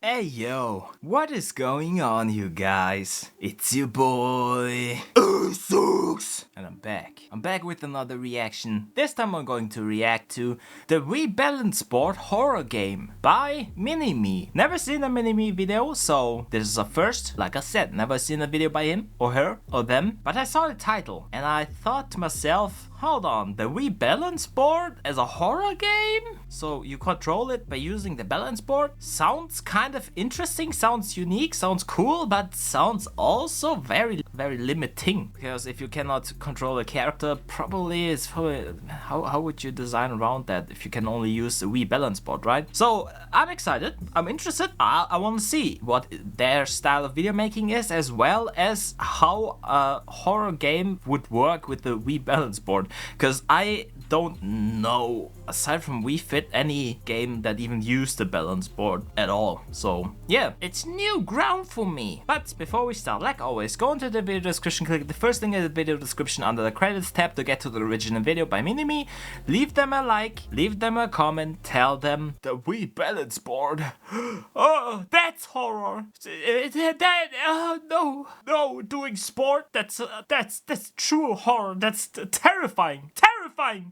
Hey yo, what is going on, you guys? It's your boy AceoxReacts, and I'm back. I'm back with another reaction. This time I'm going to react to the Wii Balance Board horror game by Mini-Me. Never seen a Mini-Me video, so this is a first. Like I said, never seen a video by him or her or them. But I saw the title and I thought to myself, hold on, the Wii Balance Board as a horror game? So you control it by using the balance board? Sounds kind of interesting, sounds unique, sounds cool, but sounds also very limiting. Because if you cannot control a character, probably how would you design around that if you can only use the Wii Balance Board, right? So I'm excited, I'm interested. I want to see what their style of video making is, as well as how a horror game would work with the Wii Balance Board. Because I don't know, aside from Wii Fit, any game that even used the balance board at all. So yeah, it's new ground for me. But before we start, like always, go into the video description, click the first link in the video description under the credits tab to get to the original video by Mini-Me. Leave them a like, leave them a comment, tell them the Wii Balance Board. Oh, that's horror. No, doing sport, that's true horror. That's terrifying.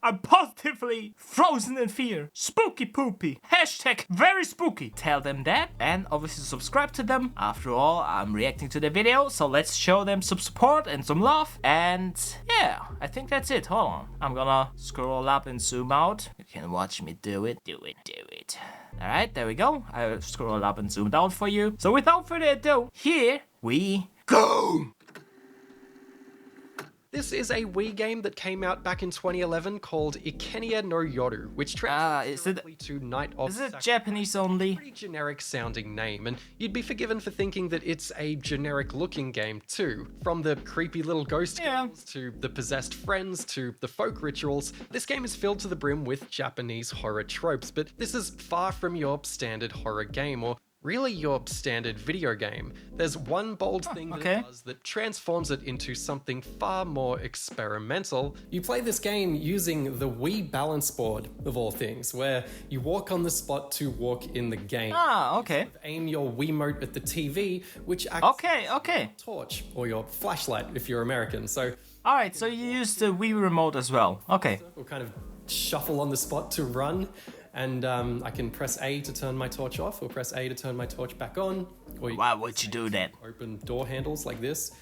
I'm positively frozen in fear. Spooky poopy. Hashtag very spooky. Tell them that, and obviously subscribe to them. After all, I'm reacting to the video, so let's show them some support and some love. And yeah, I think that's it. Hold on, I'm gonna scroll up and zoom out. You can watch me do it. Alright, there we go. I scroll up and zoomed out for you. So without further ado, here we go. This is a Wii game that came out back in 2011 called Ikenia no Yoru, which translates directly to Night of Is it Sacrifice. Japanese only? Pretty generic sounding name, and you'd be forgiven for thinking that it's a generic looking game too. From the creepy little ghost girls to the possessed friends to the folk rituals, this game is filled to the brim with Japanese horror tropes, but this is far from your standard horror game, or really your standard video game. There's one bold thing that it does that transforms it into something far more experimental. You play this game using the Wii Balance Board, of all things, where you walk on the spot to walk in the game. Aim your Wiimote at the TV, which acts as a torch, or your flashlight if you're American. So alright, so you use the Wii remote as well. Okay. We'll kind of shuffle on the spot to run. And I can press A to turn my torch off, or press A to turn my torch back on. Or why would you do that? Open door handles like this.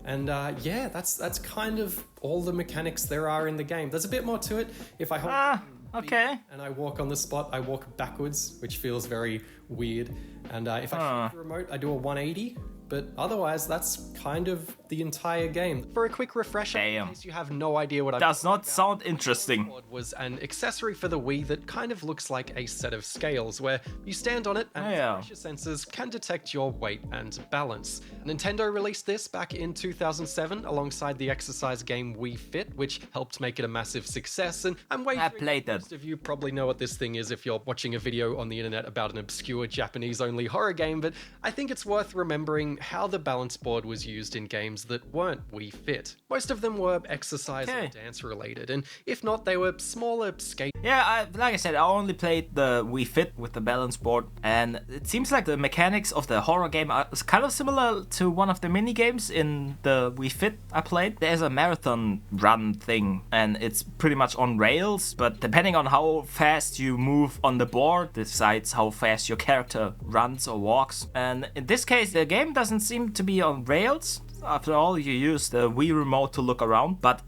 And yeah, that's kind of all the mechanics there are in the game. There's a bit more to it. If I hold B and I walk on the spot, I walk backwards, which feels very weird. And if I shoot the remote, I do a 180. But otherwise, that's kind of the entire game. For a quick refresher, in case you have no idea what I'm does not sound interesting. Was an accessory for the Wii that kind of looks like a set of scales, where you stand on it and pressure sensors can detect your weight and balance. Nintendo released this back in 2007 alongside the exercise game Wii Fit, which helped make it a massive success. And I'm wagering most of you probably know what this thing is if you're watching a video on the internet about an obscure Japanese-only horror game, but I think it's worth remembering how the balance board was used in games that weren't Wii Fit. Most of them were exercise or dance related, and if not, they were smaller skate. Yeah, like I said, I only played the Wii Fit with the balance board, and it seems like the mechanics of the horror game are kind of similar to one of the mini games in the Wii Fit I played. There's a marathon run thing, and it's pretty much on rails, but depending on how fast you move on the board decides how fast your character runs or walks. And in this case, the game doesn't seem to be on rails. After all, you use the Wii remote to look around, but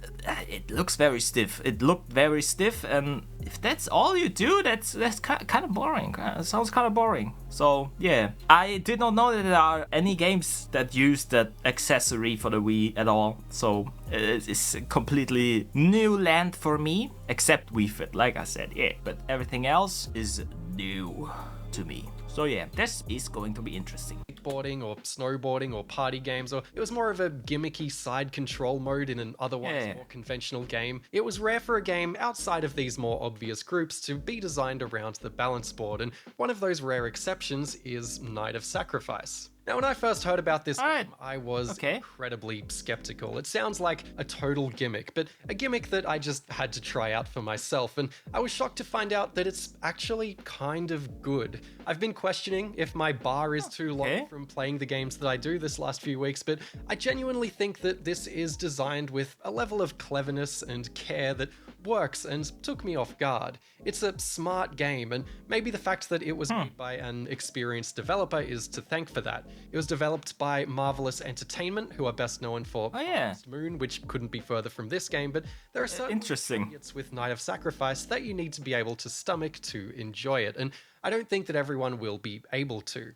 it looks very stiff. It looked very stiff, and if that's all you do, that's kind of boring. Sounds kind of boring. So yeah, I did not know that there are any games that use that accessory for the Wii at all. So it's completely new land for me, except Wii Fit, like I said, but everything else is new to me. So yeah, this is going to be interesting. Skateboarding or snowboarding or party games, or it was more of a gimmicky side control mode in an otherwise more conventional game. It was rare for a game outside of these more obvious groups to be designed around the balance board, and one of those rare exceptions is Night of Sacrifice. Now, when I first heard about this Alright. game, I was Okay. incredibly skeptical. It sounds like a total gimmick, but a gimmick that I just had to try out for myself, and I was shocked to find out that it's actually kind of good. I've been questioning if my bar is too low Okay. from playing the games that I do this last few weeks, but I genuinely think that this is designed with a level of cleverness and care that works and took me off guard. It's a smart game, and maybe the fact that it was made by an experienced developer is to thank for that. It was developed by Marvelous Entertainment, who are best known for Oh, yeah. Harvest Moon, which couldn't be further from this game, but there are certain Interesting. ingredients with Night of Sacrifice that you need to be able to stomach to enjoy it, and I don't think that everyone will be able to.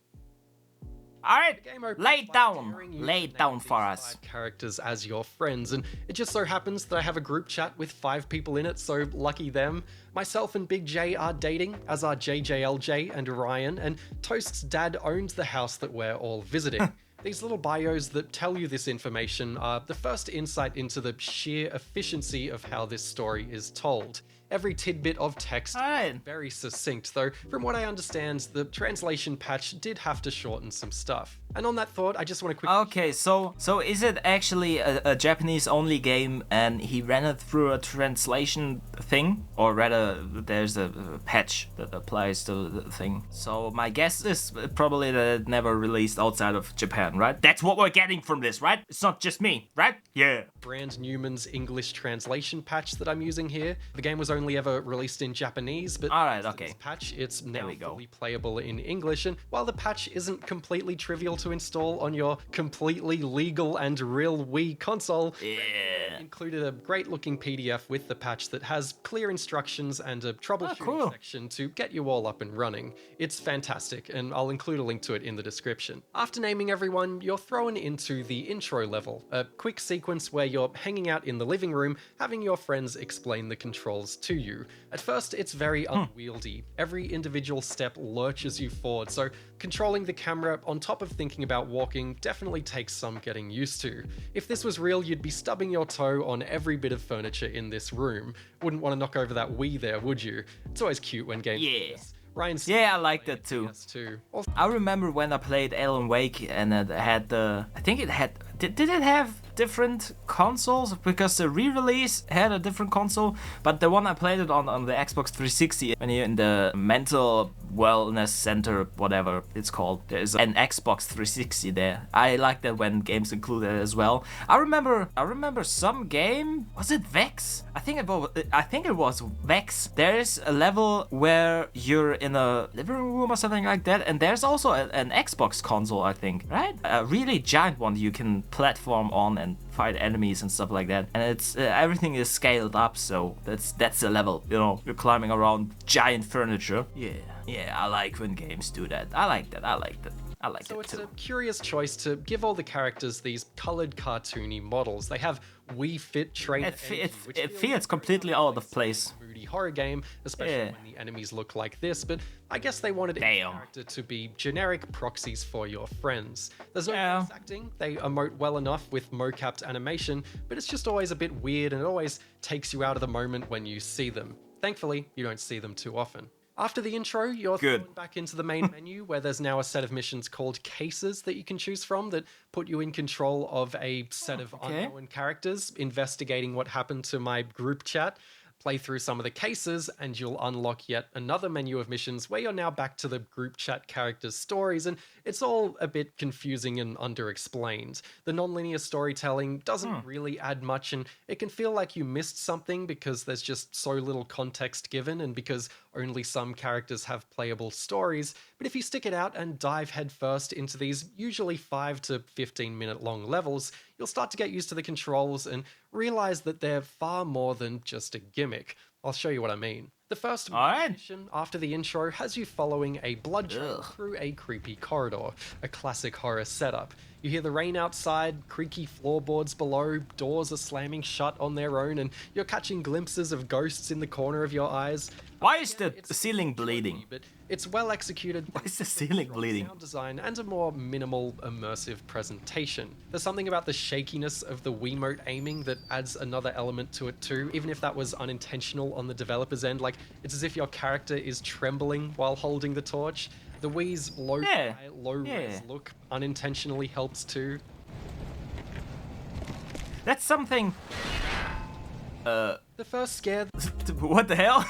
Alright, Game opens lay it by down. daring you Lay to it down name for these us. 5 characters as your friends, and it just so happens that I have a group chat with 5 people in it, so lucky them. Myself and Big J are dating, as are JJLJ and Ryan, and Toast's dad owns the house that we're all visiting. These little bios that tell you this information are the first insight into the sheer efficiency of how this story is told. Every tidbit of text Alright. is very succinct, though from what I understand, the translation patch did have to shorten some stuff. And on that thought, I just want to quickly... Okay, so is it actually a Japanese-only game, and he ran it through a translation thing, or rather, there's a patch that applies to the thing? So my guess is probably that it never released outside of Japan, right? That's what we're getting from this, right? It's not just me, right? Yeah. Brand Newman's English translation patch that I'm using here. The game was only ever released in Japanese, but Alright, thanks to okay. this patch, it's now we go. fully playable in English. And while the patch isn't completely trivial to install on your completely legal and real Wii console, Yeah. included a great looking PDF with the patch that has clear instructions and a troubleshooting cool. section to get you all up and running. It's fantastic, and I'll include a link to it in the description. After naming everyone, you're thrown into the intro level, a quick sequence where you're hanging out in the living room, having your friends explain the controls to you. At first, it's very unwieldy. Every individual step lurches you forward, so controlling the camera on top of thinking about walking definitely takes some getting used to. If this was real, you'd be stubbing your toe on every bit of furniture in this room. Wouldn't want to knock over that Wii there, would you? It's always cute when games do Yeah. this. Ryan's Yeah, I like that too. too. I remember when I played Alan Wake and it had the... I think it had... Did it have different consoles? Because the re-release had a different console, but the one I played it on the Xbox 360, when you're in the mental wellness center, whatever it's called, there's an Xbox 360 there. I like that when games include it as well. I remember some game, was it Vex? I think it was Vex. There is a level where you're in a living room or something like that, and there's also an Xbox console, I think, right? A really giant one you can platform on and fight enemies and stuff like that, and it's everything is scaled up, so that's the level, you know, you're climbing around giant furniture. Yeah, I like when games do that. I like that. So it it's too. a curious choice to give all the characters these colored cartoony models. They have Wii Fit trainer It feels completely out of place. moody horror game, especially Yeah. when the enemies look like this, but I guess they wanted each Damn. character to be generic proxies for your friends. There's no Yeah. voice acting, they emote well enough with mocapped animation, but it's just always a bit weird and it always takes you out of the moment when you see them. Thankfully, you don't see them too often. After the intro, you're Good. thrown back into the main menu where there's now a set of missions called cases that you can choose from that put you in control of a set of okay. unknown characters investigating what happened to my group chat. Play through some of the cases and you'll unlock yet another menu of missions where you're now back to the group chat characters' stories, and it's all a bit confusing and underexplained. The non-linear storytelling doesn't really add much, and it can feel like you missed something because there's just so little context given and because only some characters have playable stories. But if you stick it out and dive headfirst into these usually 5 to 15 minute long levels, you'll start to get used to the controls and realize that they're far more than just a gimmick. I'll show you what I mean. The first Alright. mission after the intro has you following a blood trail through a creepy corridor, a classic horror setup. You hear the rain outside, creaky floorboards below, doors are slamming shut on their own, and you're catching glimpses of ghosts in the corner of your eyes. Why is the It's ceiling bleeding? but it's well executed. Why is the ceiling bleeding? Sound design and a more minimal immersive presentation. There's something about the shakiness of the Wiimote aiming that adds another element to it too, even if that was unintentional on the developer's end. Like, it's as if your character is trembling while holding the torch. The Wii's low res Yeah. look unintentionally helps too. That's something. The first scare. What the hell?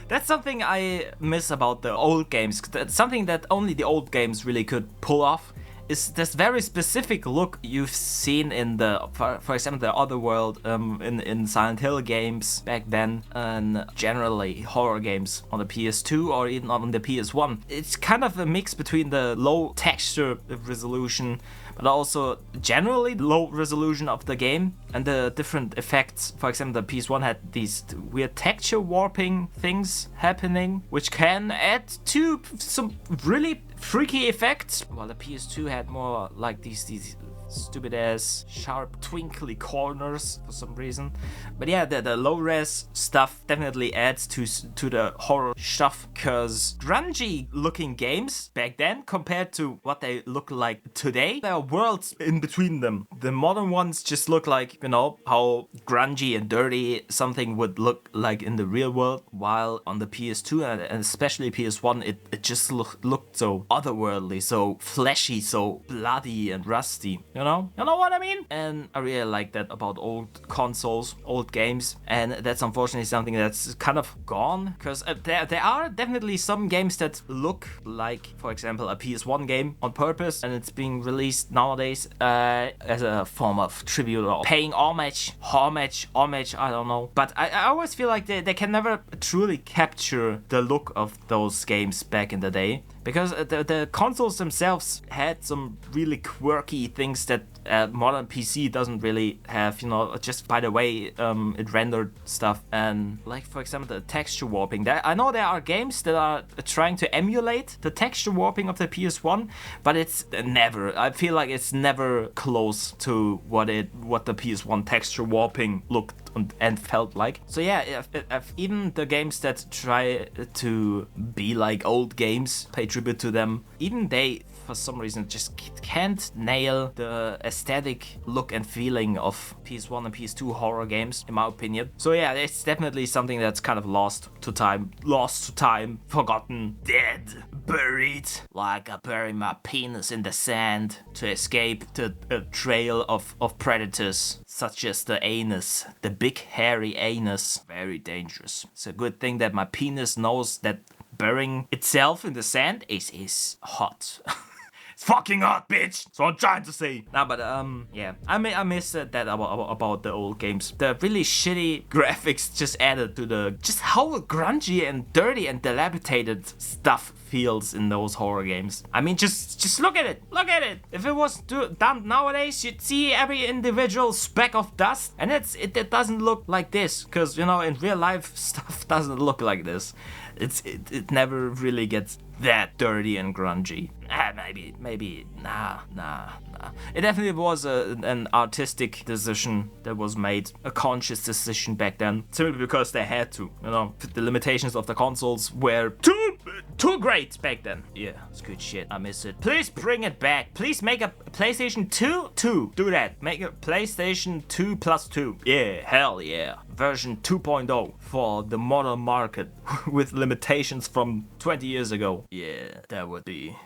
That's something I miss about the old games. That's something that only the old games really could pull off. Is this very specific look you've seen in the, for example, the Otherworld, in Silent Hill games back then, and generally horror games on the PS2 or even on the PS1. It's kind of a mix between the low texture resolution, but also generally low resolution of the game and the different effects. For example, the PS1 had these weird texture warping things happening, which can add to some really freaky effects, while the PS2 had more like these stupid ass sharp twinkly corners for some reason. But yeah, the low res stuff definitely adds to the horror stuff, because grungy looking games back then compared to what they look like today, there are worlds in between them. The modern ones just look like, you know, how grungy and dirty something would look like in the real world, while on the PS2 and especially PS1 it just looked so otherworldly, so fleshy, so bloody and rusty. You know what I mean? And I really like that about old consoles, old games, and that's unfortunately something that's kind of gone, because there are definitely some games that look like, for example, a PS1 game on purpose, and it's being released nowadays as a form of tribute or paying homage, I don't know. But I always feel like they can never truly capture the look of those games back in the day, because the consoles themselves had some really quirky things that modern PC doesn't really have, you know, just by the way it rendered stuff. And like, for example, the texture warping. I know there are games that are trying to emulate the texture warping of the PS1, but it's never, I feel like it's never close to what the PS1 texture warping looked and felt like. So yeah, if even the games that try to be like old games, pay tribute to them, even they for some reason just can't nail the aesthetic look and feeling of PS1 and PS2 horror games, in my opinion. So yeah, it's definitely something that's kind of lost to time, forgotten, dead, buried. Like I bury my penis in the sand to escape a trail of predators, such as the anus, the big hairy anus. Very dangerous. It's a good thing that my penis knows that burying itself in the sand is hot. It's fucking hot, bitch! That's what I'm trying to say. Nah, but yeah, I miss that about the old games. The really shitty graphics just added to the just how grungy and dirty and dilapidated stuff feels in those horror games. I mean, just look at it. Look at it. If it was done nowadays, you'd see every individual speck of dust, and it doesn't look like this, because you know, in real life stuff doesn't look like this. It never really gets that dirty and grungy. Maybe, nah. It definitely was an artistic decision that was made, a conscious decision back then, simply because they had to, you know, the limitations of the consoles were too great back then. Yeah, it's good shit. I miss it. Please bring it back. Please make a PlayStation 2. Do that. Make a PlayStation 2 plus 2. Yeah, hell yeah. Version 2.0 for the modern market with limitations from 20 years ago. Yeah, that would be.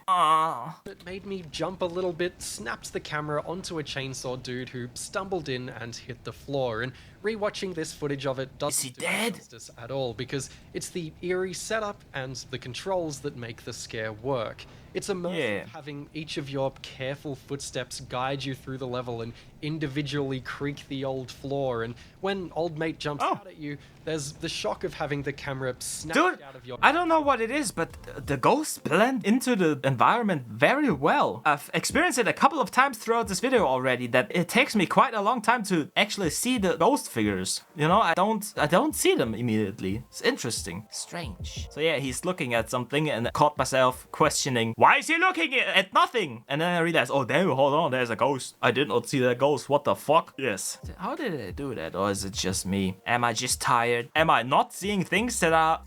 It made me jump a little bit, snapped the camera onto a chainsaw dude who stumbled in and hit the floor, and rewatching this footage of it doesn't do it justice at all, because it's the eerie setup and the controls that make the scare work. It's immersive, having each of your careful footsteps guide you through the level and individually creak the old floor, and when old mate jumps out at you, there's the shock of having the camera snapped out of your... I don't know what it is, but the ghosts blend into the environment very well. I've experienced it a couple of times throughout this video already, that it takes me quite a long time to actually see the ghost figures. You know, I don't see them immediately. It's interesting. Strange. So yeah, he's looking at something, and I caught myself questioning, why is he looking at nothing? And then I realized, oh damn, hold on, there's a ghost. I did not see that ghost. What the fuck? Yes. How did they do that? Or is it just me? Am I just tired? Am I not seeing things that are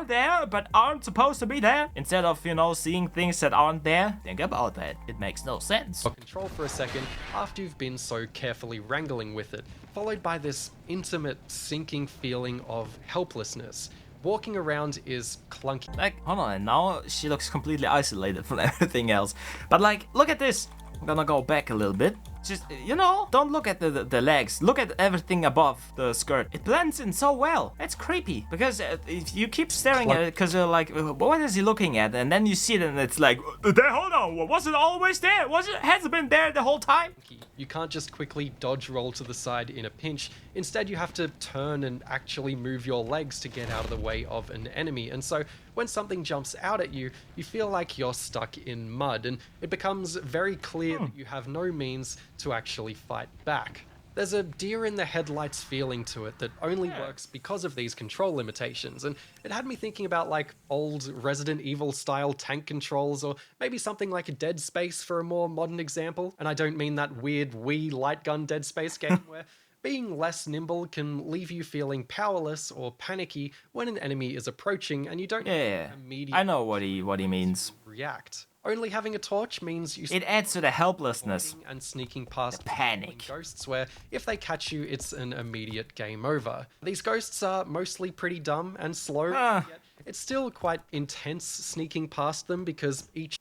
there but aren't supposed to be there? Instead of, you know, seeing things that aren't there? Think about that. It makes no sense. Control for a second after you've been so carefully wrangling with it, followed by this intimate, sinking feeling of helplessness. walking around is clunky. Like, hold on, and now she looks completely isolated from everything else. But like, look at this. I'm gonna go back a little bit. Just, you know, don't look at the legs. Look at everything above the skirt. It blends in so well. It's creepy. Because if you keep staring at it, because you're like, what is he looking at? And then you see it and it's like, hold on, was it always there? Has it been there the whole time? You can't just quickly dodge roll to the side in a pinch. Instead, you have to turn and actually move your legs to get out of the way of an enemy. And so when something jumps out at you, you feel like you're stuck in mud, and it becomes very clear that you have no means to actually fight back. There's a deer in the headlights feeling to it that only works because of these control limitations, and it had me thinking about like old Resident Evil style tank controls, or maybe something like a Dead Space for a more modern example. And I don't mean that weird Wii light gun Dead Space game where being less nimble can leave you feeling powerless or panicky when an enemy is approaching and you don't immediately I know what he means react. Only having a torch means you it adds to the helplessness and sneaking past the panic ghosts where if they catch you it's an immediate game over. These ghosts are mostly pretty dumb and slow, yet it's still quite intense sneaking past them because each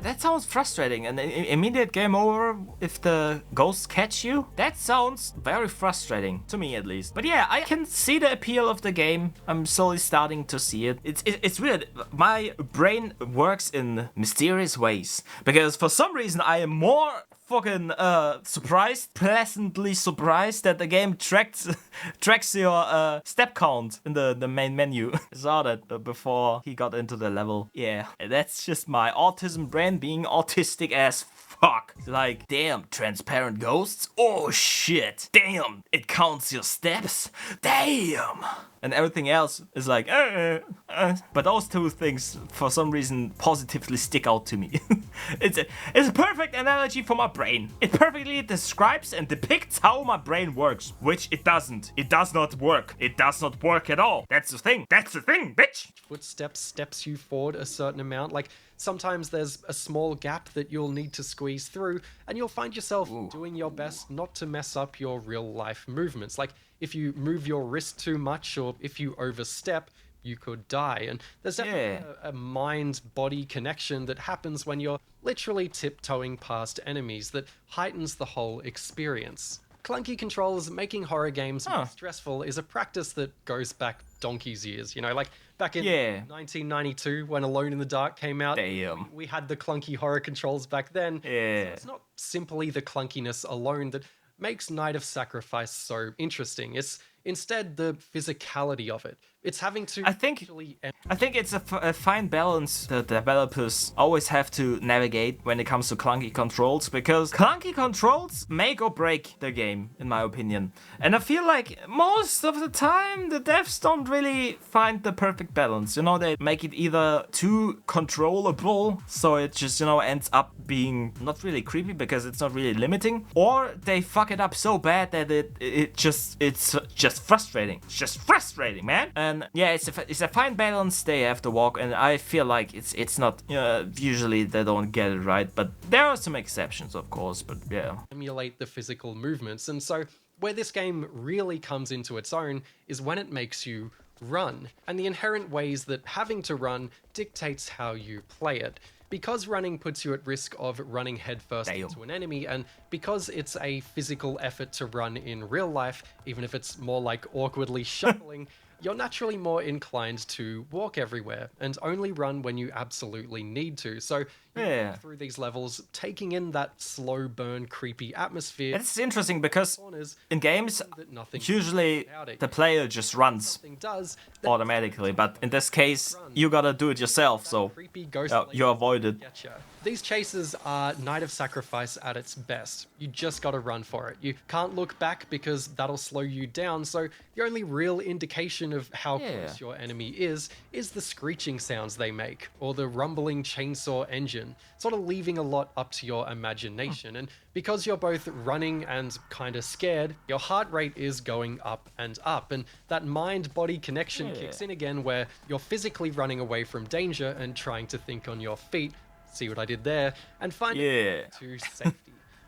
That sounds frustrating. An immediate game over if the ghosts catch you? That sounds very frustrating, to me at least. But yeah, I can see the appeal of the game. I'm slowly starting to see it. It's weird. My brain works in mysterious ways. Because for some reason I am more fucking pleasantly surprised that the game tracks your step count in the main menu. I saw that before he got into the level. Yeah, that's just my autism brain being autistic as fuck. Like, damn, transparent ghosts? Oh shit. Damn, it counts your steps? Damn. And everything else is like, But those two things, for some reason, positively stick out to me. It's a perfect analogy for my brain. It perfectly describes and depicts how my brain works, which it doesn't. It does not work. It does not work at all. That's the thing. That's the thing, bitch. Footsteps steps you forward a certain amount. Like, sometimes there's a small gap that you'll need to squeeze through, and you'll find yourself doing your best not to mess up your real life movements. Like, if you move your wrist too much or if you overstep, you could die. And there's definitely a mind-body connection that happens when you're literally tiptoeing past enemies that heightens the whole experience. Clunky controls making horror games more stressful is a practice that goes back donkey's years. You know, like back in 1992 when Alone in the Dark came out, we had the clunky horror controls back then. So it's not simply the clunkiness alone that makes Night of Sacrifice so interesting. It's instead the physicality of it. It's having to I think it's a fine balance that developers always have to navigate when it comes to clunky controls, because clunky controls make or break the game, in my opinion. And I feel like most of the time the devs don't really find the perfect balance. You know, they make it either too controllable, so it just, you know, ends up being not really creepy because it's not really limiting, or they fuck it up so bad that it's just frustrating. It's just frustrating, man. And yeah, it's a fine balance they have to walk, and I feel like it's not, usually they don't get it right, but there are some exceptions, of course. But yeah, emulate the physical movements. And so where this game really comes into its own is when it makes you run, and the inherent ways that having to run dictates how you play it. Because running puts you at risk of running headfirst into an enemy, and because it's a physical effort to run in real life, even if it's more like awkwardly shuffling, you're naturally more inclined to walk everywhere and only run when you absolutely need to. So you walk through these levels, taking in that slow burn, creepy atmosphere. It's interesting because in games, usually the player just runs automatically, but in this case, you gotta do it yourself, so you avoid it. These chases are Night of Sacrifice at its best. You just gotta run for it. You can't look back because that'll slow you down, so the only real indication of how close your enemy is the screeching sounds they make, or the rumbling chainsaw engine, sort of leaving a lot up to your imagination. And because you're both running and kind of scared, your heart rate is going up, and that mind-body connection kicks in again where you're physically running away from danger and trying to think on your feet, see what I did there, and find to safety.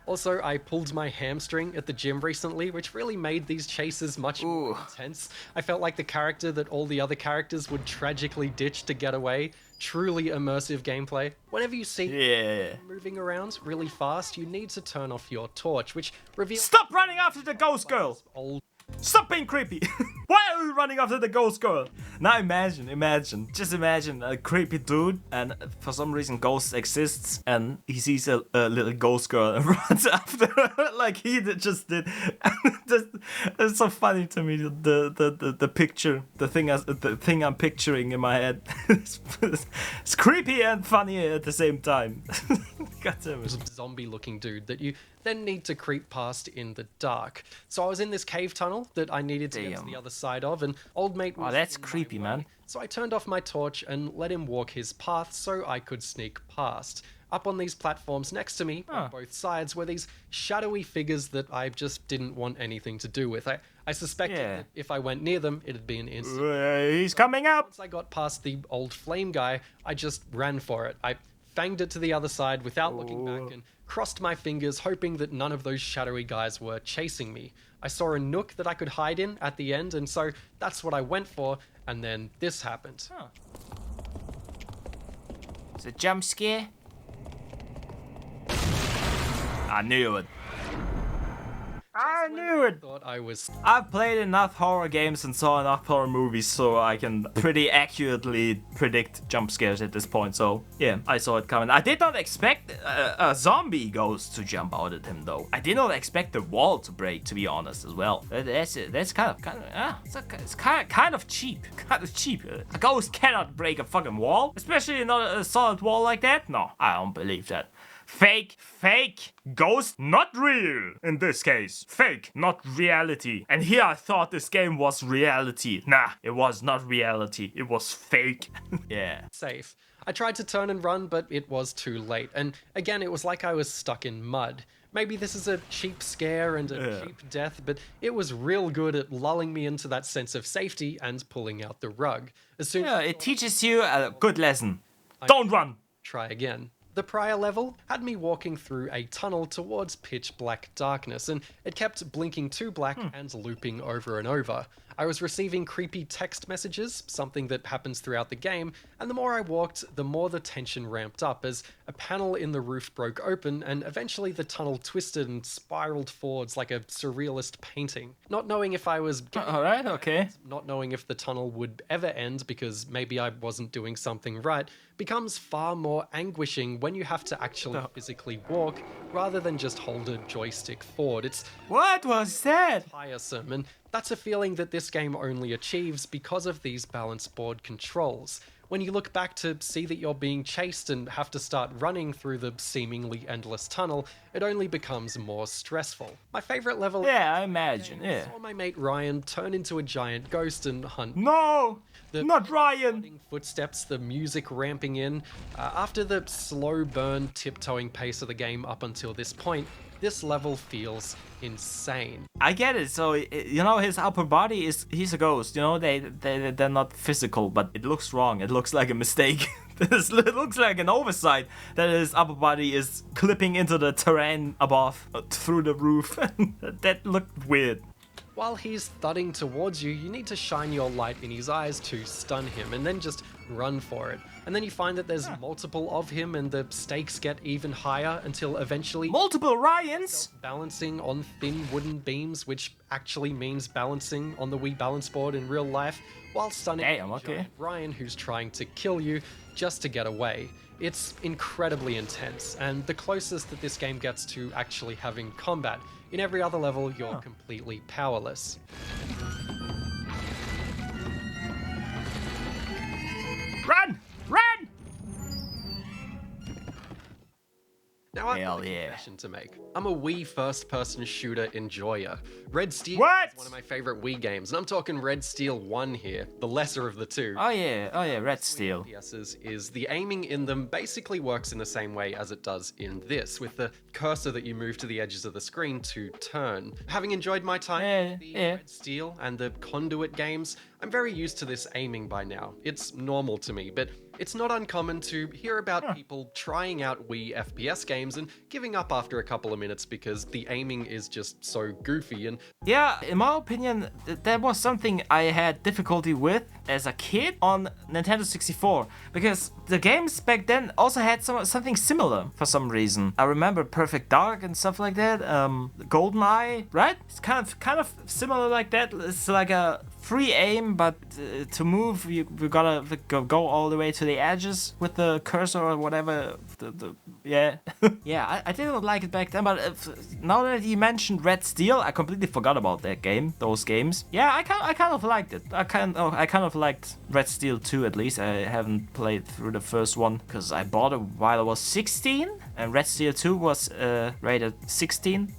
Also, I pulled my hamstring at the gym recently, which really made these chases much more intense. I felt like the character that all the other characters would tragically ditch to get away. Truly immersive gameplay. Whenever you see moving around really fast, you need to turn off your torch, which reveals— Stop running after the ghost girl! old— Stop being creepy! Why are you running after the ghost girl? Now just imagine a creepy dude, and for some reason ghosts exists, and he sees a little ghost girl and runs after her like he just did. It's so funny to me, the picture, the thing I'm picturing in my head. It's creepy and funny at the same time. God damn it. Zombie looking dude that you then need to creep past in the dark. So I was in this cave tunnel that I needed to get to the other side of, and old mate was— Oh, that's creepy, man. So I turned off my torch and let him walk his path so I could sneak past. Up on these platforms next to me, on both sides, were these shadowy figures that I just didn't want anything to do with. I suspected that if I went near them, it'd be an instant. He's coming up! Once I got past the old flame guy, I just ran for it. I fanged it to the other side without looking back and crossed my fingers, hoping that none of those shadowy guys were chasing me. I saw a nook that I could hide in at the end, and so that's what I went for, and then this happened. It's a jump scare? I knew it. I knew it! Thought I was— I've played enough horror games and saw enough horror movies so I can pretty accurately predict jump scares at this point, so yeah, I saw it coming. I did not expect a zombie ghost to jump out at him though. I did not expect the wall to break, to be honest, as well. That's kind of cheap. Kind of cheap. A ghost cannot break a fucking wall, especially not a solid wall like that. No, I don't believe that. Fake, ghost, not real in this case. Fake, not reality. And here I thought this game was reality. Nah, it was not reality. It was fake. Yeah. safe. I tried to turn and run, but it was too late. And again, it was like I was stuck in mud. Maybe this is a cheap scare and a cheap death, but it was real good at lulling me into that sense of safety and pulling out the rug. As soon as it teaches you a good lesson. Don't run. Try again. The prior level had me walking through a tunnel towards pitch black darkness, and it kept blinking to black and looping over and over. I was receiving creepy text messages, something that happens throughout the game, and the more I walked, the more the tension ramped up as a panel in the roof broke open and eventually the tunnel twisted and spiraled forwards like a surrealist painting. Not knowing if I was Alright, okay. not knowing if the tunnel would ever end because maybe I wasn't doing something right, becomes far more anguishing when you have to actually physically walk rather than just hold a joystick forward. It's What was that? tiresome, and that's a feeling that this game only achieves because of these balance board controls. When you look back to see that you're being chased and have to start running through the seemingly endless tunnel, it only becomes more stressful. My favorite level— Yeah, I imagine, saw my mate Ryan turn into a giant ghost and hunt. No! The Not Ryan! running footsteps, the music ramping in. After the slow burn tiptoeing pace of the game up until this point, this level feels insane. I get it. So, you know, his upper body he's a ghost. You know, they're not physical, but it looks wrong. It looks like a mistake. It looks like an oversight that his upper body is clipping into the terrain above through the roof. That looked weird. While he's thudding towards you, you need to shine your light in his eyes to stun him and then just run for it. And then you find that there's multiple of him and the stakes get even higher until eventually— Multiple Ryans? Balancing on thin wooden beams, which actually means balancing on the Wii Balance Board in real life, while stunning giant Ryan who's trying to kill you just to get away. It's incredibly intense, and the closest that this game gets to actually having combat. In every other level, you're completely powerless. Run! Run! Now I have Hell a yeah. confession to make. I'm a Wii first-person shooter enjoyer. Red Steel What? is one of my favorite Wii games, and I'm talking Red Steel 1 here, the lesser of the two. Oh yeah, Red Steel. FPSs is the aiming in them basically works in the same way as it does in this, with the cursor that you move to the edges of the screen to turn. Having enjoyed my time with the Red Steel and the Conduit games, I'm very used to this aiming by now. It's normal to me, but It's not uncommon to hear about people trying out Wii FPS games and giving up after a couple of minutes because the aiming is just so goofy. And Yeah, in my opinion, that was something I had difficulty with as a kid on Nintendo 64, because the games back then also had something similar for some reason. I remember Perfect Dark and stuff like that. GoldenEye, right? It's kind of similar like that. It's like a free aim, but to move, you gotta go all the way to the edges with the cursor or whatever. Yeah, yeah. I didn't like it back then, but now that you mentioned Red Steel, I completely forgot about that game. Those games. Yeah, I kind of liked it. I kind of liked Red Steel 2 at least. I haven't played through the first one because I bought it while I was 16, and Red Steel 2 was rated 16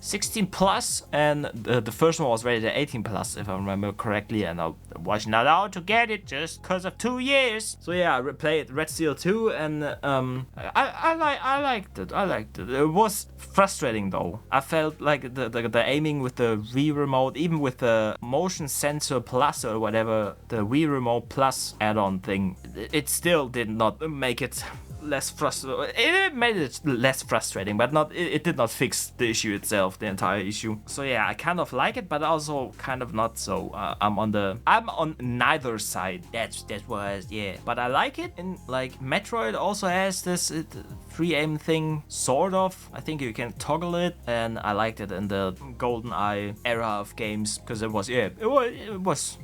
plus, and the first one was rated 18 plus, if I remember correctly, and I was not allowed to get it just because of 2 years. So yeah, I played Red Steel 2, and I liked it. I liked it. It was frustrating though. I felt like the aiming with the Wii remote, even with the motion sensor plus or whatever, the Wii remote plus add-on thing, it still did not make it less frustrating. It made it less frustrating, but not. It did not fix the issue itself, the entire issue. So yeah, I kind of like it, but also kind of not. So I'm on neither side. That was, yeah. But I like it. And like Metroid also has this free aim thing, sort of. I think you can toggle it, and I liked it in the GoldenEye era of games because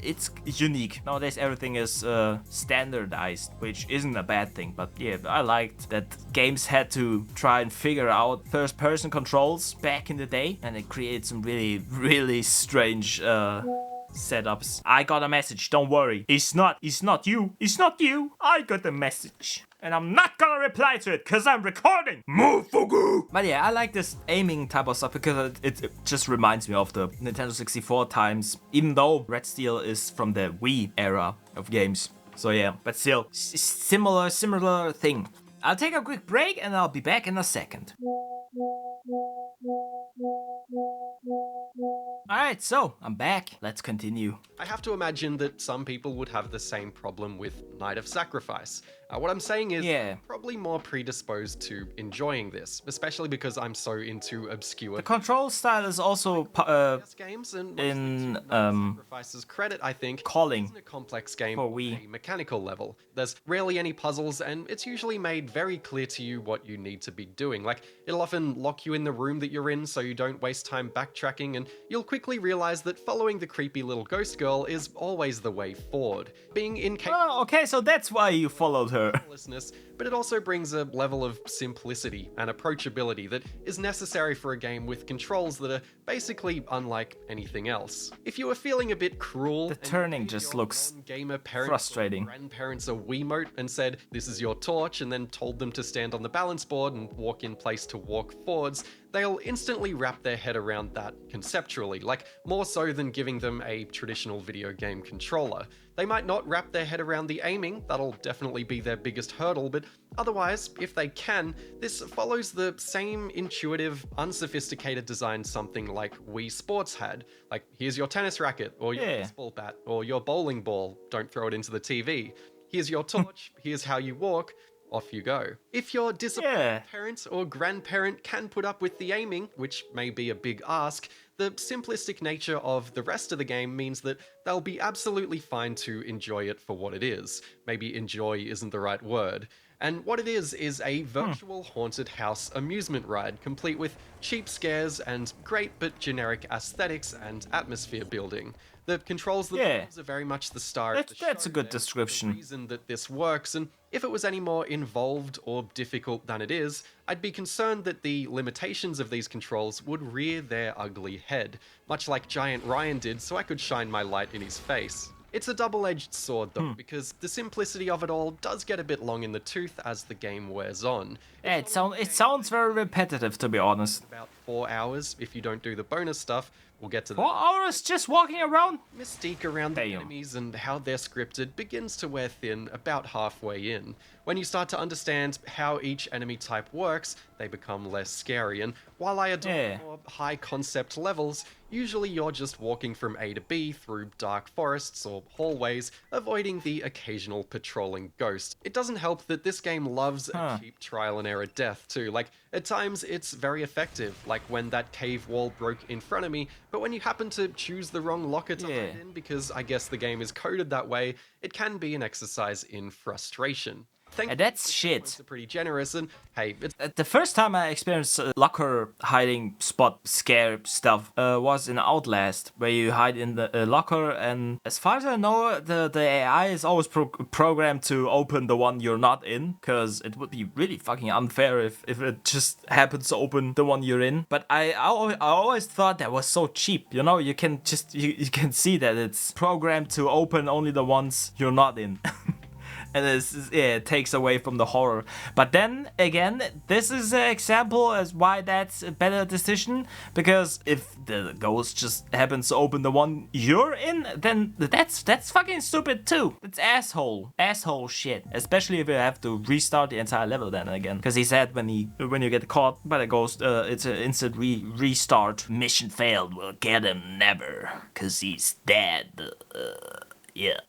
it's unique. Nowadays everything is standardized, which isn't a bad thing. But yeah, I liked that games had to try and figure out first-person controls back in the day, and it created some really strange setups. I got a message, don't worry. It's not you. I got a message. And I'm not gonna reply to it because I'm recording. Motherfucker! But yeah, I like this aiming type of stuff because it just reminds me of the Nintendo 64 times, even though Red Steel is from the Wii era of games. So yeah, but still, similar thing. I'll take a quick break and I'll be back in a second. Alright, so I'm back. Let's continue. I have to imagine that some people would have the same problem with Night of Sacrifice. What I'm saying is, I'm probably more predisposed to enjoying this, especially because I'm so into obscure. The control style is also games, and in Sacrifice's credit, I think, calling isn't a complex game for on Wii. a mechanical level. There's rarely any puzzles, and it's usually made very clear to you what you need to be doing. Like, it'll often lock you in the room that you're in so you don't waste time backtracking, and you'll quickly realize that following the creepy little ghost girl is always the way forward. Being incapable. Oh, okay, so that's why you followed her. But it also brings a level of simplicity and approachability that is necessary for a game with controls that are basically unlike anything else. If you were feeling a bit cruel, the turning just looks frustrating. Grandparents a Wiimote and said, "This is your torch," and then told them to stand on the balance board and walk in place to walk forwards, they'll instantly wrap their head around that conceptually, like more so than giving them a traditional video game controller. They might not wrap their head around the aiming, that'll definitely be their biggest hurdle, but otherwise, if they can, this follows the same intuitive, unsophisticated design something like Wii Sports had. Like, here's your tennis racket, or your baseball bat, or your bowling ball, don't throw it into the TV. Here's your torch, here's how you walk, off you go. If your disappointed parent or grandparent can put up with the aiming, which may be a big ask, the simplistic nature of the rest of the game means that they'll be absolutely fine to enjoy it for what it is. Maybe enjoy isn't the right word. And what it is a virtual haunted house amusement ride, complete with cheap scares and great but generic aesthetics and atmosphere building. The controls themselves are very much the star of the show. That's a good description. The reason that this works, and if it was any more involved or difficult than it is, I'd be concerned that the limitations of these controls would rear their ugly head, much like Giant Ryan did, so I could shine my light in his face. It's a double-edged sword though, because the simplicity of it all does get a bit long in the tooth as the game wears on. Yeah, it sounds very repetitive, to be honest. About 4 hours if you don't do the bonus stuff, We'll get to that. 4 hours just walking around? Mystique around the Damn. enemies and how they're scripted begins to wear thin about halfway in. When you start to understand how each enemy type works, they become less scary, and while I adore more high concept levels, usually you're just walking from A to B through dark forests or hallways, avoiding the occasional patrolling ghost. It doesn't help that this game loves a cheap trial and error death too. Like, at times it's very effective, like when that cave wall broke in front of me, but when you happen to choose the wrong locker to hide in, because I guess the game is coded that way, it can be an exercise in frustration. That's shit. Are pretty generous, and hey, it's The first time I experienced locker hiding spot scare stuff was in Outlast, where you hide in the locker, and as far as I know, the AI is always programmed to open the one you're not in, because it would be really fucking unfair if it just happens to open the one you're in. But I always thought that was so cheap, you know, you can just, you can see that it's programmed to open only the ones you're not in. And it takes away from the horror. But then again, this is an example as why that's a better decision, because if the ghost just happens to open the one you're in, then that's fucking stupid too. It's asshole shit. Especially if you have to restart the entire level then again, because he said when you get caught by the ghost, it's an instant restart. Mission failed. We'll get him never, cause he's dead. Yeah.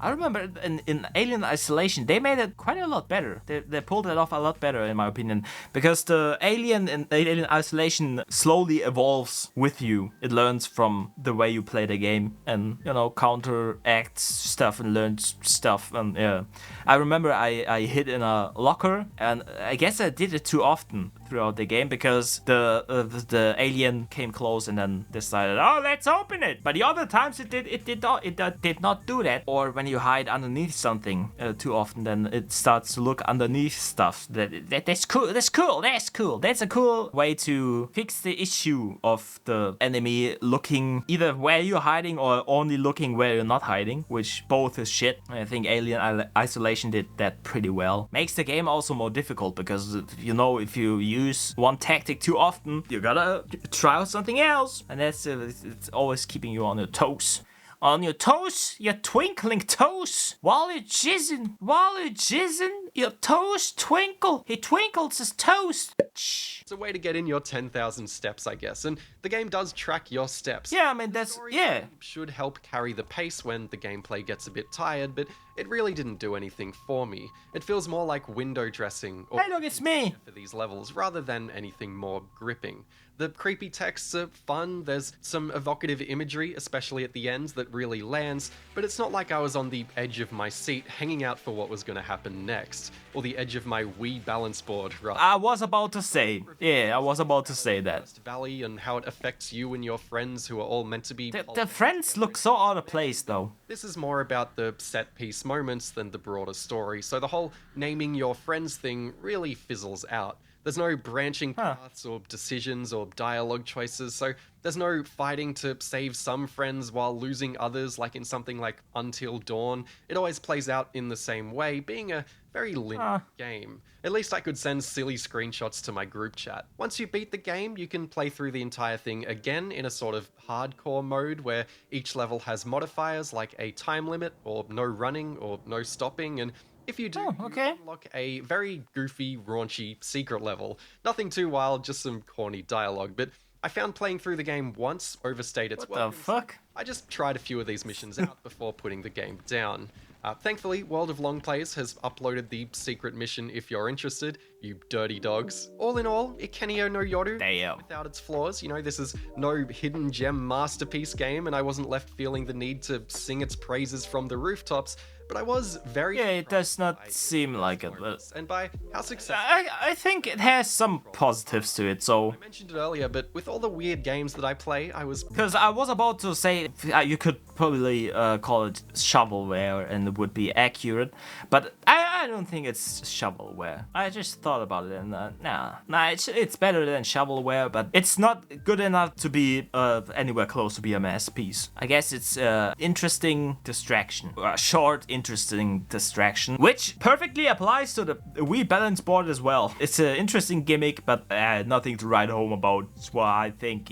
I remember in Alien Isolation, they made it quite a lot better. They pulled it off a lot better, in my opinion. Because the alien in Alien Isolation slowly evolves with you. It learns from the way you play the game and, you know, counteracts stuff and learns stuff. And yeah, I remember I hid in a locker, and I guess I did it too often throughout the game, because the alien came close and then decided, oh, let's open it. But the other times it did not do that. Or when you hide underneath something too often, then it starts to look underneath stuff. That's cool. That's a cool way to fix the issue of the enemy looking either where you're hiding or only looking where you're not hiding, which both is shit. I think Alien Isolation did that pretty well. Makes the game also more difficult, because, you know, if you use one tactic too often, you gotta try out something else, and that's it's always keeping you on your toes. On your toes, your twinkling toes. While you're jizzing, your toes twinkle. He twinkles his toes. It's a way to get in your 10,000 steps, I guess, and the game does track your steps. Yeah, I mean, that's, yeah. Should help carry the pace when the gameplay gets a bit tired, but it really didn't do anything for me. It feels more like window dressing or hey, look, it's me! For these levels, rather than anything more gripping. The creepy texts are fun, there's some evocative imagery, especially at the end, that really lands, but it's not like I was on the edge of my seat hanging out for what was going to happen next, or the edge of my Wii Balance Board, rather. I was about to say that. Valley and how it affects you and your friends who are all meant to be... The friends look so out of place, though. This is more about the set-piece moments than the broader story, so the whole naming your friends thing really fizzles out. There's no branching paths or decisions or dialogue choices, so there's no fighting to save some friends while losing others like in something like Until Dawn. It always plays out in the same way, being a very linear game. At least I could send silly screenshots to my group chat. Once you beat the game, you can play through the entire thing again in a sort of hardcore mode where each level has modifiers like a time limit or no running or no stopping, and if you do, you unlock a very goofy, raunchy secret level. Nothing too wild, just some corny dialogue, but I found playing through the game once overstayed its welcome. What the fuck? I just tried a few of these missions out before putting the game down. Thankfully, World of Long Plays has uploaded the secret mission if you're interested, you dirty dogs. All in all, Ikenio no Yoru, without its flaws, you know, this is no hidden gem masterpiece game, and I wasn't left feeling the need to sing its praises from the rooftops, but I was very... Yeah, it does not seem like it, but... And by how successful... I think it has some positives to it, so... I mentioned it earlier, but with all the weird games that I play, I was... Because I was about to say, you could probably call it shovelware and it would be accurate, but I don't think it's shovelware. I just thought about it and it's better than shovelware, but it's not good enough to be anywhere close to be a masterpiece. I guess it's interesting distraction, a short interesting distraction, which perfectly applies to the Wii Balance Board as well. It's an interesting gimmick, but nothing to write home about. That's why I think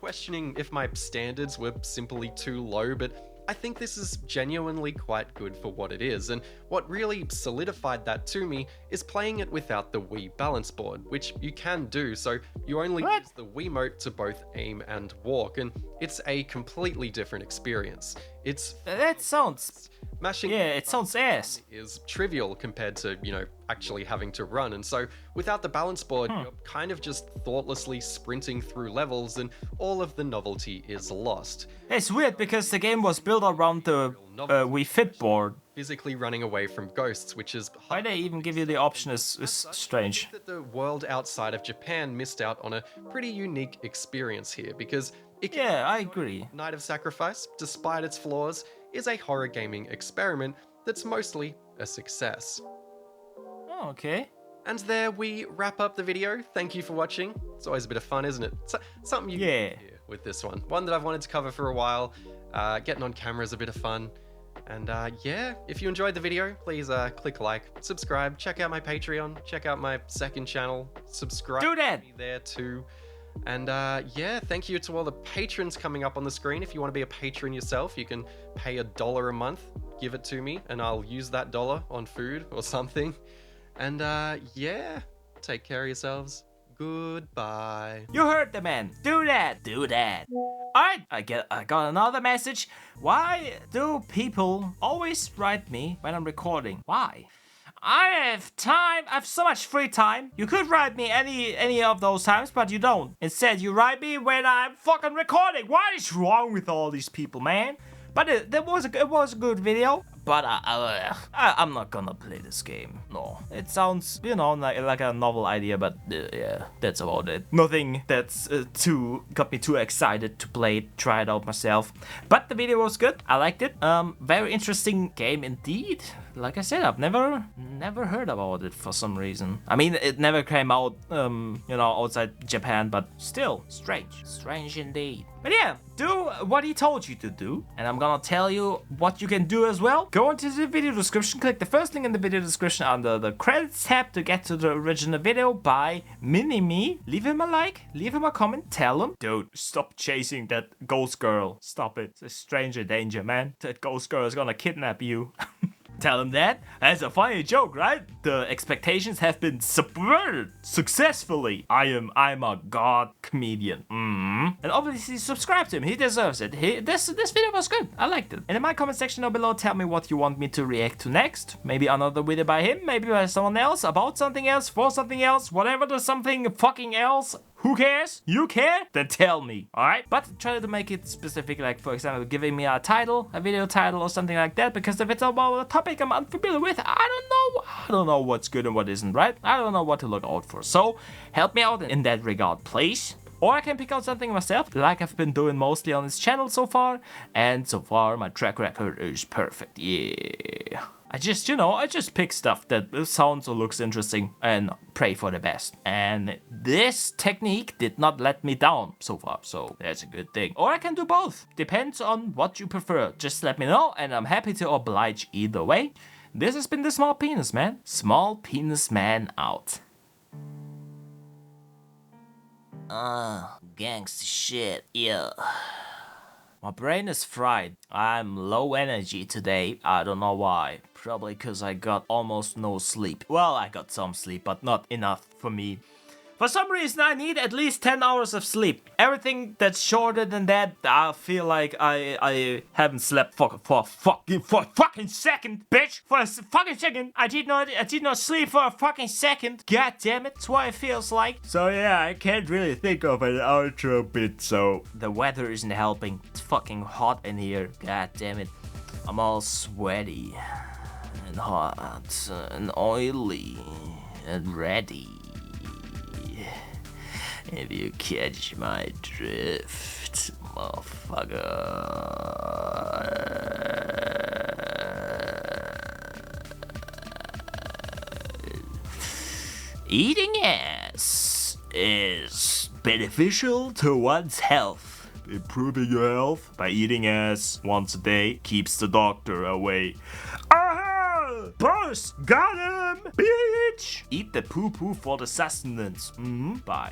questioning if my standards were simply too low, but I think this is genuinely quite good for what it is, and what really solidified that to me is playing it without the Wii Balance Board, which you can do, so you only use the Wiimote to both aim and walk, and it's a completely different experience. That sounds... Mashing it sounds ass. is trivial compared to, actually having to run. And so without the balance board, you're kind of just thoughtlessly sprinting through levels and all of the novelty is lost. It's weird because the game was built around the Wii Fit board. Physically running away from ghosts, which is... Why they even give you the option is strange. That the world outside of Japan missed out on a pretty unique experience here, because I agree. Night of Sacrifice, despite its flaws, is a horror gaming experiment that's mostly a success. Oh, okay. And there we wrap up the video. Thank you for watching. It's always a bit of fun, isn't it? Something you can do with this one. One that I've wanted to cover for a while. Getting on camera is a bit of fun. And if you enjoyed the video, please click like, subscribe, check out my Patreon, check out my second channel, subscribe Do that! to me there too. And thank you to all the patrons coming up on the screen. If you want to be a patron yourself, you can pay $1 a month, give it to me, and I'll use that dollar on food or something. And take care of yourselves. Goodbye. You heard the man. Do that. Do that. Alright, I got another message. Why do people always write me when I'm recording? Why? I have time. I have so much free time. You could write me any of those times, but you don't. Instead, you write me when I'm fucking recording. What is wrong with all these people, man? But it was a good video. But I'm not gonna play this game. No, it sounds, like a novel idea, but that's about it. Nothing that's got me too excited to play it, try it out myself. But the video was good. I liked it. Very interesting game indeed. Like I said, I've never heard about it for some reason. I mean, it never came out, outside Japan, but still strange indeed. But yeah, do what he told you to do, and I'm gonna tell you what you can do as well. Go into the video description, click the first link in the video description under the credits tab to get to the original video by Mini-Me. Leave him a like, leave him a comment, tell him, dude, stop chasing that ghost girl. Stop it. It's a stranger danger, man. That ghost girl is gonna kidnap you. Tell him that. That's a funny joke, right? The expectations have been subverted successfully. I'm a god comedian. And obviously subscribe to him. He deserves it. This video was good. I liked it. And in my comment section down below, tell me what you want me to react to next. Maybe another video by him, maybe by someone else, about something else, for something else, whatever the something fucking else. Who cares? You care? Then tell me, alright? But try to make it specific, like for example, giving me a title, a video title or something like that, because if it's about a topic I'm unfamiliar with, I don't know what's good and what isn't, right? I don't know what to look out for. So, help me out in that regard, please. Or I can pick out something myself, like I've been doing mostly on this channel so far, and so far my track record is perfect, yeah. I just pick stuff that sounds or looks interesting and pray for the best. And this technique did not let me down so far, so that's a good thing. Or I can do both. Depends on what you prefer. Just let me know and I'm happy to oblige either way. This has been the Small Penis Man. Small Penis Man out. Gangsta shit, yeah. My brain is fried. I'm low energy today. I don't know why. Probably because I got almost no sleep. Well, I got some sleep, but not enough for me. For some reason, I need at least 10 hours of sleep. Everything that's shorter than that, I feel like I haven't slept for a fucking second, bitch. For a fucking second. I did not sleep for a fucking second. God damn it, that's what it feels like. So yeah, I can't really think of an outro bit, so. The weather isn't helping. It's fucking hot in here. God damn it. I'm all sweaty and hot and oily and ready. If you catch my drift, motherfucker. Eating ass is beneficial to one's health. Improving your health by eating ass once a day keeps the doctor away. Aha! Boss! Got him! Bitch! Eat the poo-poo for the sustenance. Bye.